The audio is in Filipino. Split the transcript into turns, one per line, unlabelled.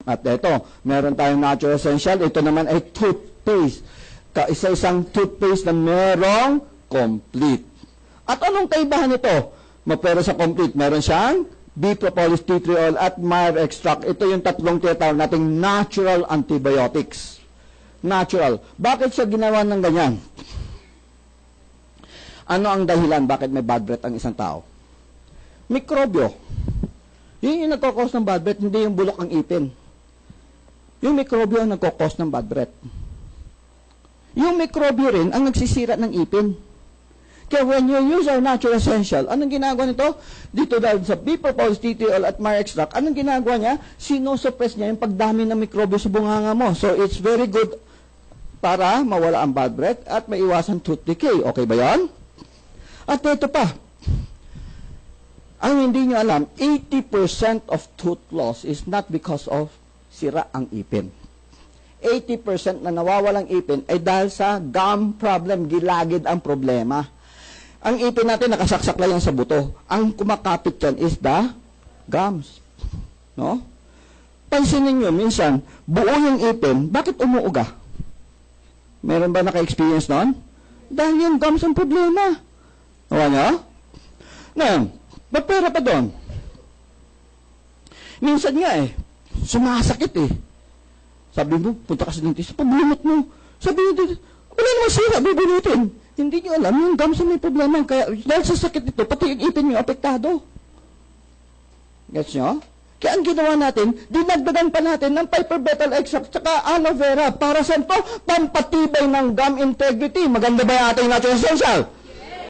At ito, meron tayong natural essential. Ito naman ay toothpaste. Kaisa-isang toothpaste na merong complete. At anong kaibahan ito? Mapero sa complete, meron siyang B-propolis, tea tree oil, at Meyer extract. Ito yung tatlong tinatawag nating natural antibiotics. Natural. Bakit siya ginawa ng ganyan? Ano ang dahilan bakit may bad breath ang isang tao? Mikrobyo. Yun yung nagkakos ng bad breath, hindi yung bulok ang ipin. Yung mikrobyo ang nagkakos ng bad breath. Yung mikrobyo rin ang nagsisira ng ipin. Kaya when you use our natural essential, anong ginagawa nito? Dito dahil sa B-propolis, tea tree oil, at Meyer extract, anong ginagawa niya? Sinosuppress niya yung pagdami ng mikrobyo sa bunganga mo. So it's very good para mawala ang bad breath at maiwasan tooth decay. Okay ba yan? At ito pa, ang hindi nyo alam, 80% of tooth loss is not because of sira ang ipin. 80% na nawawalang ipin ay dahil sa gum problem, gilagid ang problema. Ang ipin natin nakasaksak lang sa buto. Ang kumakapit yan is the gums. No? Pansinin nyo, minsan, buo yung ipin, bakit umuuga? Meron ba naka-experience noon? Dahil yung gums ang problema. Nawa nyo? Ngayon, mapera pa doon. Minsan nga sumasakit Sabi mo, punta ka sa dentist, pabunot mo. Sabi mo, wala naman sira, bubunutin. Hindi nyo alam, yung gums may problema. Kaya, dahil sa sakit nito, pati yung ipin nyo, apektado. Gets nyo? Kaya ang ginawa natin, dinagdagan pa natin ng Piper betel extract tsaka aloe vera. Para saan to? Pampatibay ng gum integrity. Maganda ba yung ating natural essential?